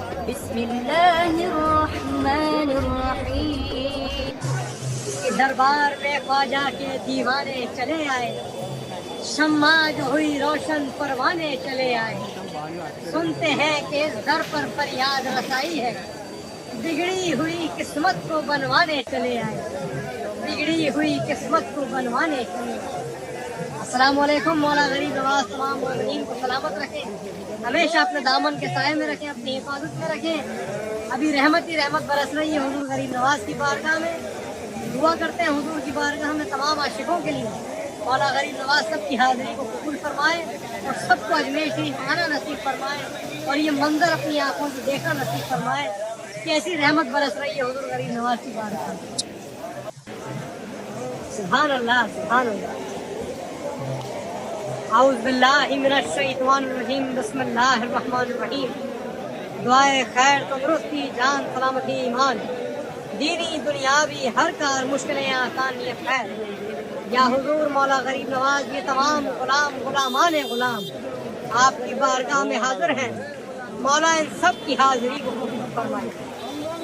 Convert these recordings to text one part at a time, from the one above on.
بسم اللہ الرحمن الرحیم۔ دربار میں خواجہ کے دیوانے چلے آئے، شمع جو ہوئی روشن پروانے چلے آئے۔ سنتے ہیں کہ اس در پر فریاد رسائی ہے، بگڑی ہوئی قسمت کو بنوانے چلے آئے، بگڑی ہوئی قسمت کو بنوانے چلے آئے۔ السلام علیکم۔ مولا غریب نواز تمام مومنین کو سلامت رکھیں، ہمیشہ اپنے دامن کے سائے میں رکھیں، اپنی حفاظت میں رکھیں۔ ابھی رحمت ہی رحمت برس رہی ہے حضور غریب نواز کی بارگاہ میں۔ دعا کرتے ہیں حضور کی بارگاہ میں تمام عاشقوں کے لیے مولا غریب نواز سب کی حاضری کو قبول فرمائے اور سب کو اجمیر شریف آنا نصیب فرمائے اور یہ منظر اپنی آنکھوں سے دیکھنا نصیب فرمائے کہ ایسی رحمت برس رہی ہے حضور غریب نواز کی بارگاہ میں۔ سبحان اللہ، سبحان اللہ۔ اعوذ باللہ من الشیطان الرجیم، بسم اللہ الرحمن الرحیم۔ دعائے خیر تندرستی، جان سلامتی، ایمان، دینی دنیاوی ہر کار مشکلیں آسان یہ خیر۔ یا حضور مولا غریب نواز، یہ تمام غلام غلامان غلام آپ کی بارگاہ میں حاضر ہیں، مولا ان سب کی حاضری کو قبول فرمائے،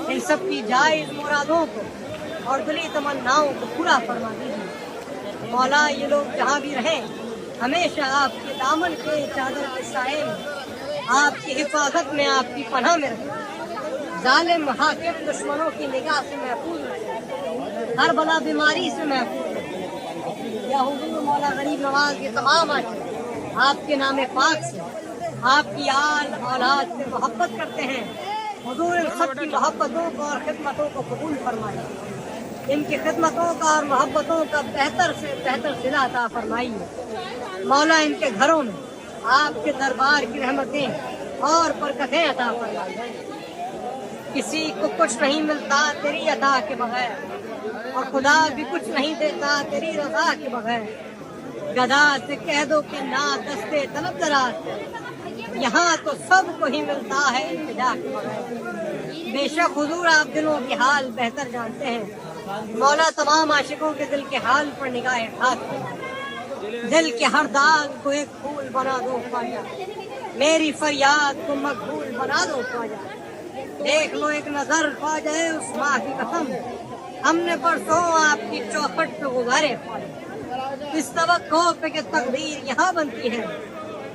ان سب کی جائز مرادوں کو اور دلی تمناؤں کو پورا فرما دیجیے۔ مولا یہ لوگ جہاں بھی رہیں ہمیشہ آپ کے دامن کے چادر کے سائے میں، آپ کی حفاظت میں، آپ کی پناہ میں رکھیں۔ ظالم حاکم دشمنوں کی نگاہ سے محفوظ رکھیں، ہر بلا بیماری سے محفوظ رکھیں۔ یا حضور مولا غریب نواز، یہ تمام عاشق آپ کے نام پاک سے، آپ کی آل اولاد سے محبت کرتے ہیں، حضور ان سب کی محبتوں کو اور خدمتوں کو قبول فرمائے، ان کی خدمتوں کا اور محبتوں کا بہتر سے بہتر صلہ عطا فرمائیے۔ مولا ان کے گھروں میں آپ کے دربار کی رحمتیں اور برکتیں عطا فرمائیے۔ کسی کو کچھ نہیں ملتا تیری عطا کے بغیر، اور خدا بھی کچھ نہیں دیتا تیری رضا کے بغیر۔ گدا سے کہہ دو کہ نہ دستے طلب دراز، یہاں تو سب کو ہی ملتا ہے التجا کے بغیر۔ بے شک حضور آپ دلوں کے حال بہتر جانتے ہیں، مولا تمام عاشقوں کے دل کے حال پر نگاہ خاص فرمائے۔ دل کے ہر داغ کو ایک پھول بنا دو خواجہ، میری فریاد کو مقبول بنا دو خواجہ۔ دیکھ لو ایک نظر خواجہ اس ماہ کی قسم، ہم نے پرسوں آپ کی چوکھٹ پہ گزارے خواجہ۔ اس توقع پہ کہ تقدیر یہاں بنتی ہے،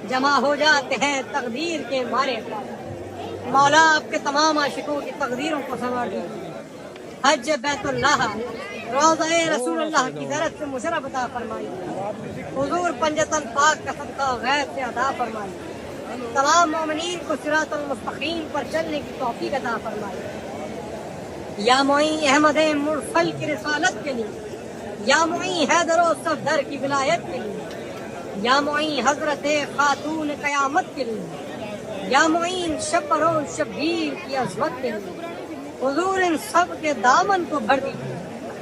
جمع ہو جاتے ہیں تقدیر کے مارے خواجہ۔ مولا آپ کے تمام عاشقوں کی تقدیروں کو سنوار دیجیے۔ حج بیت اللہ، روضہ رسول اللہ کی زیارت سے مشرف عطا فرمائیے۔ حضور پنجتن پاک کا صدقہ غیب سے عطا فرمائیے۔ تمام مومنین کو صراط المستقیم پر چلنے کی توفیق عطا فرمائیے۔ یا معین احمد مرسل کی رسالت کے لیے، یا معین حیدر و صفدر کی ولایت کے لیے، یا معین حضرت خاتون قیامت کے لیے، یا معین شبر و شبیر کی عظمت کے لیے، حضور ان سب کے دامن کو بھر دیجیے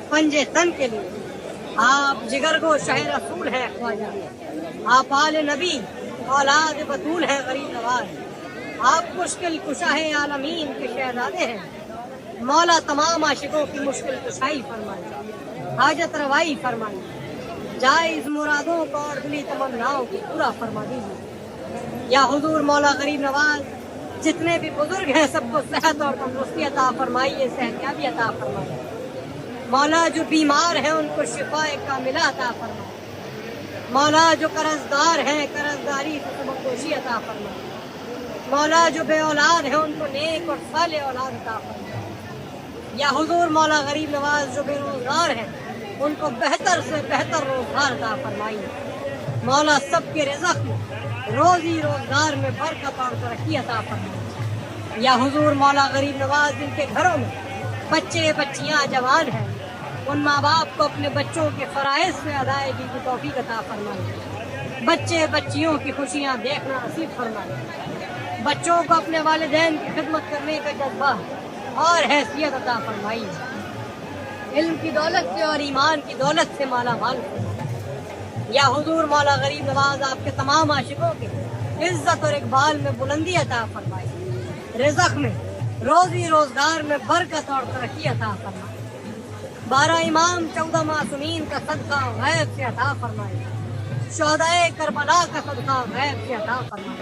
پنجے تن کے لیے۔ آپ جگر کو شہ رسول ہے خواجہ، آپ آل نبی اولاد بطول ہے غریب نواز، آپ مشکل کشا عالمین کے شہزادے ہیں۔ مولا تمام عاشقوں کی مشکل کشائی فرمائے، حاجت روائی فرمائے، جائز مرادوں کو اور دلی تمناؤں کو پورا فرما دیجیے۔ یا حضور مولا غریب نواز، جتنے بھی بزرگ ہیں سب کو صحت اور تندرستی عطا فرمائیے، صحتیابی عطا فرمائیے۔ مولا جو بیمار ہیں ان کو شفا کاملہ عطا فرمائے۔ مولا جو قرضدار ہیں قرضداری سے سبکدوشی عطا فرمائے۔ مولا جو بے اولاد ہیں ان کو نیک اور صالح اولاد عطا فرمائے۔ یا حضور مولا غریب نواز جو بے روزگار ہیں ان کو بہتر سے بہتر روزگار عطا فرمائیے۔ مولا سب کے رزق میں، روزی روزگار میں برکت اور ترقی عطا فرمائیے۔ یا حضور مولا غریب نواز جن کے گھروں میں بچے بچیاں جوان ہیں، ان ماں باپ کو اپنے بچوں کے فرائض سے ادائیگی کی توفیق عطا فرمائیے۔ بچے بچیوں کی خوشیاں دیکھنا نصیب فرمائیے۔ بچوں کو اپنے والدین کی خدمت کرنے کا جذبہ اور حیثیت عطا فرمائیے۔ علم کی دولت سے اور ایمان کی دولت سے مالا مال فرمائیے۔ یا حضور مولا غریب نواز آپ کے تمام عاشقوں کے عزت اور اقبال میں بلندی عطا فرمائیے، رزق میں، روزی روزگار میں برکت اور ترقی عطا فرمائے۔ 12 امام 14 معصومین کا صدقہ غیب سے عطا فرمائے، شہدائے کربلا کا صدقہ غیب سے عطا فرمائے۔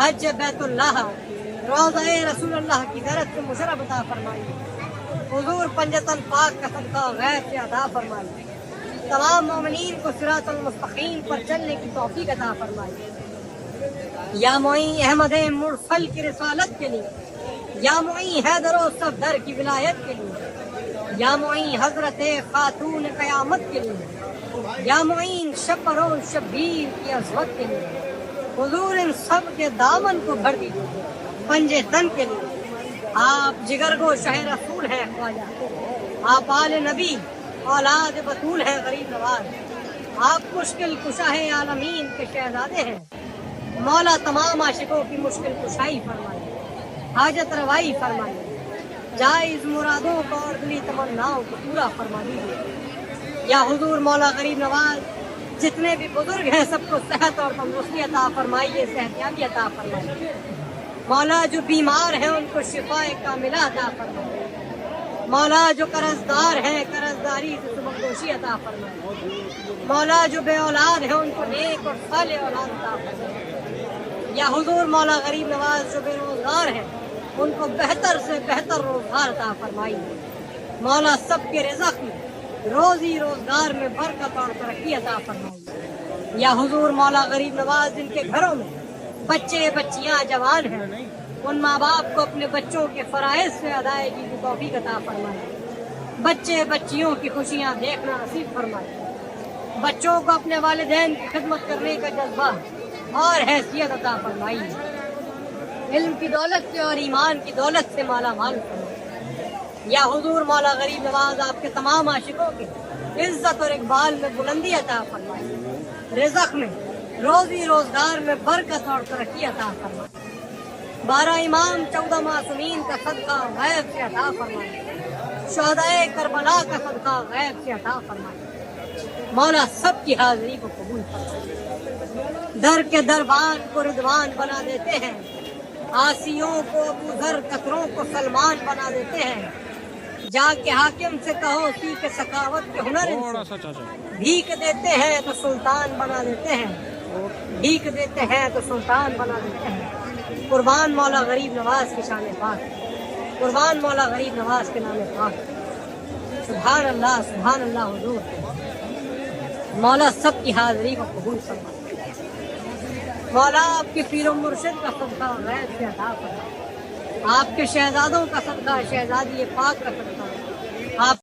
حج بیت اللہ، روضہ رسول اللہ کی زیارت سے مشرف عطا فرمائیے۔ حضور پنجتن پاک کا صدقہ غیب سے عطا فرمائیے۔ تمام مومنین کو صراط المستقیم پر چلنے کی توفیق عطا فرمائیے۔ یا معین احمد مرسل کی رسالت کے لیے، یا معین حیدر و صفدر کی ولایت کے لیے، یا معین حضرت خاتون قیامت کے لیے، یا معین شبر و شبیر کی عظمت کے لیے، حضور ان سب کے دامن کو بھر دیجیے پنجے تن کے لیے۔ آپ جگر گو شہ رسول ہیں خواجہ، آپ آل نبی اولاد بطول ہیں غریب نواز، آپ مشکل کشا عالمین کے شہزادے ہیں۔ مولا تمام عاشقوں کی مشکل کشائی فرمائیے، حاجت روائی فرمائیے، جائز مرادوں کو اور دلی تمناؤں کو پورا فرما دیجیے۔ یا حضور مولا غریب نواز جتنے بھی بزرگ ہیں سب کو صحت اور تندرستی عطا فرمائیے، صحت یابی عطا فرمائیے۔ مولا جو بیمار ہیں ان کو شفاء کاملہ عطا فرمائیے۔ مولا جو قرضدار ہیں قرضداری سے سبکدوشی عطا فرمائیے۔ مولا جو بے اولاد ہیں ان کو نیک اور صالح اولاد عطا فرمائیے۔ یا حضور مولا غریب نواز جو بے روزگار ہیں ان کو بہتر سے بہتر روزگار عطا فرمائیے۔ مولا سب کے رزق میں روزی روزگار میں برکت اور ترقی عطا فرمائیے۔ یا حضور مولا غریب نواز جن کے گھروں میں بچے بچیاں جوان ہیں ان ماں باپ کو اپنے بچوں کے فرائض سے ادائیگی کی توفیق عطا فرمائے۔ بچے بچیوں کی خوشیاں دیکھنا نصیب فرمائے۔ بچوں کو اپنے والدین کی خدمت کرنے کا جذبہ اور حیثیت عطا فرمائیے۔ علم کی دولت سے اور ایمان کی دولت سے مالا مال فرمائیے۔ یا حضور مولا غریب نواز آپ کے تمام عاشقوں کے عزت اور اقبال میں بلندی عطا فرمائیے، رزق میں روزی روزگار میں برکت اور ترقی عطا فرمائیے۔ 12 امام 14 معصومین کا صدقہ غیب سے عطا فرمائیے۔ شہدائے کربلا کا صدقہ غیب سے عطا فرمائیے۔ مولا سب کی حاضری کو قبول فرمائیے۔ در کے دربان کو رضوان بنا دیتے ہیں، عاصیوں کو ابو ذر قطروں کو سلمان بنا دیتے ہیں۔ جا کے حاکم سے کہو سیکھ سخاوت کے ہنر ان سے، بھیک دیتے ہیں تو سلطان بنا دیتے ہیں، بھیک دیتے ہیں تو سلطان بنا دیتے ہیں۔ قربان مولا غریب نواز کی شان پاک، قربان مولا غریب نواز کے نام پاک۔ سبحان اللہ حضور مولا سب کی حاضری کو قبول فرمائے۔ مولا آپ کے پیر و مرشد کا صدقہ غیب سے عطا فرمائے۔ آپ کے شہزادوں کا صدقہ شہزادی پاک کا صدقہ آپ